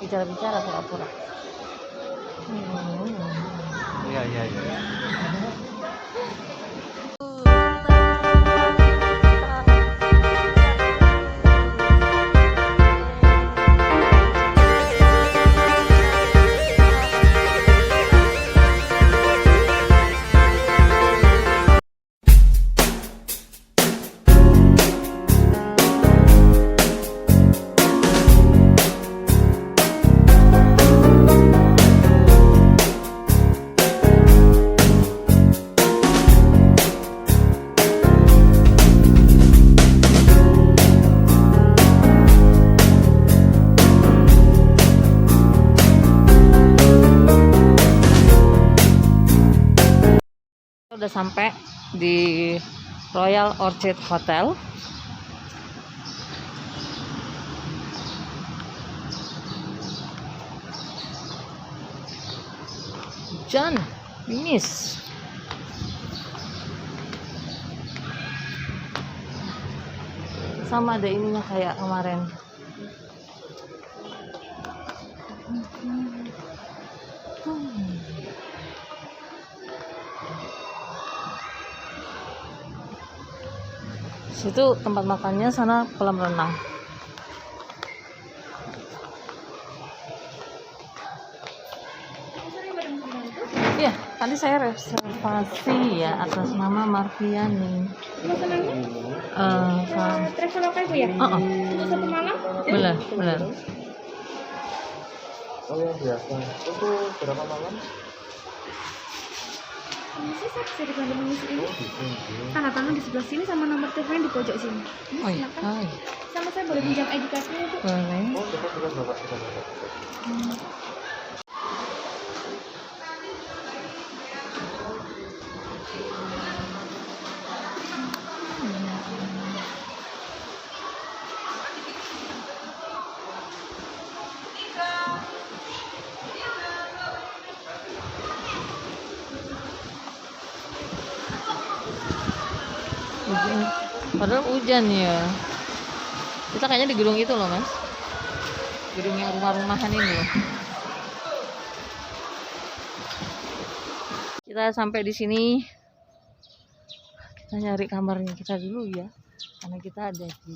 bicara-bicara pura-pura. Iya. Udah sampai di Royal Orchid Hotel. Hujan, miss. Sama ada ininya kayak kemarin. Situ tempat makannya, sana kolam renang. Iya, tadi saya reservasi ya atas nama Marviani. Traveloka itu ya? Untuk 1 malam? Benar. Oh yang biasa. Itu berapa malam? Mengisi saya bisa dibantu mengisi ini. Tanda tangan di sebelah sini sama nomor telepon di pojok sini. Oh iya. Sama saya boleh pinjam ID card-nya itu. Boleh. Oh, kita Bapak. Padahal hujan ya. Kita kayaknya di gedung itu loh, Mas. Gedung yang rumah-rumahan ini loh. Kita sampai di sini. Kita nyari kamarnya kita dulu ya. Karena kita ada di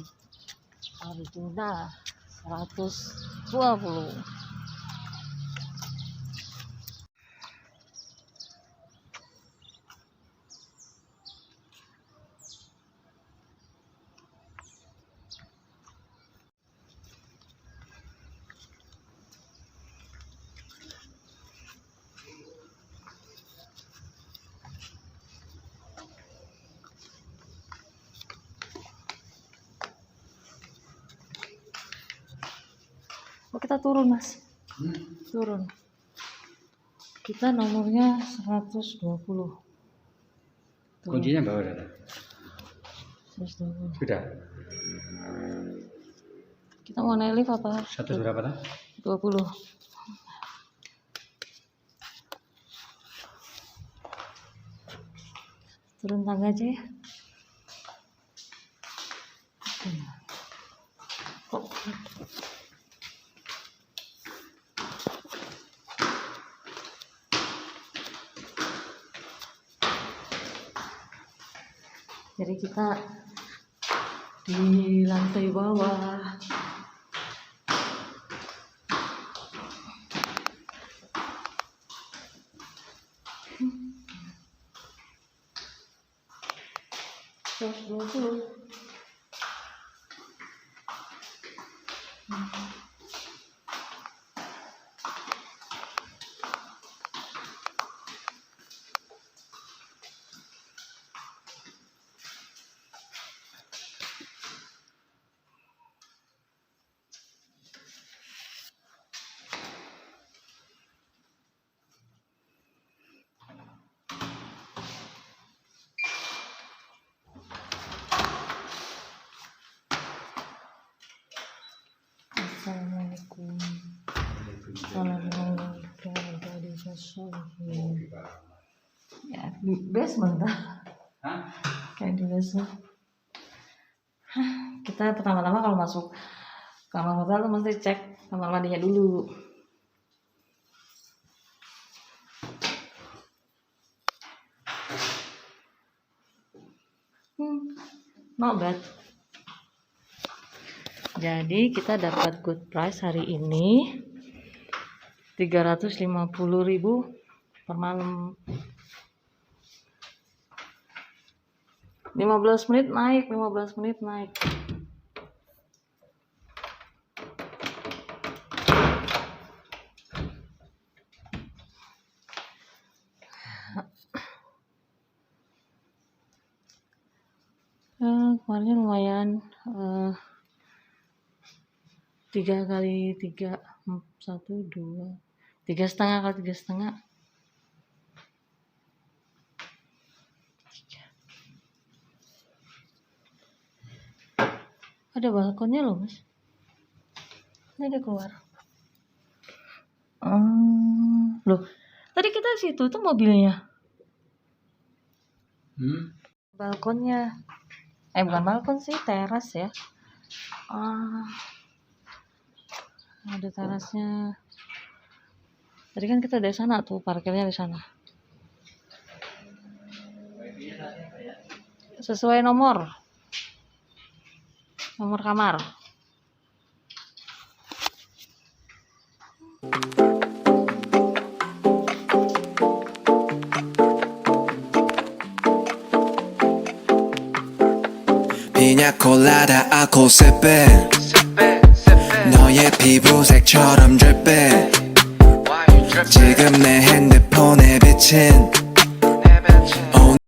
Arjuna 120. Oh, kita turun, Mas. Turun. Kita nomornya 120. Turun. Kuncinya bawa ada. 120. Sudah. Kita mau naik lift apa? 100 berapa dah? 20. Turun tangga aja ya. Kok jadi kita di lantai bawah. Terus 20. Assalamualaikum. Ya, di basement dah. Kayak di basement. Kita pertama-tama kalau masuk Kamar hotel tuh mesti cek kamar mandinya dulu. Not bad. Jadi kita dapat good price hari ini 350.000 per malam. 15 menit naik. Kemarin lumayan 3 kali 3 1 2 3,5 kali 3,5. Ada balkonnya loh mas. Ini ada keluar. Loh, tadi kita situ tuh mobilnya. Balkonnya. Bukan balkon sih, teras ya. Ada terasnya. Tadi kan kita dari sana tuh, parkirnya di sana. Sesuai nomor kamar. 피냐콜라다 알코올 세배 너의 피부색처럼 drip it 지금 내 핸드폰에 비친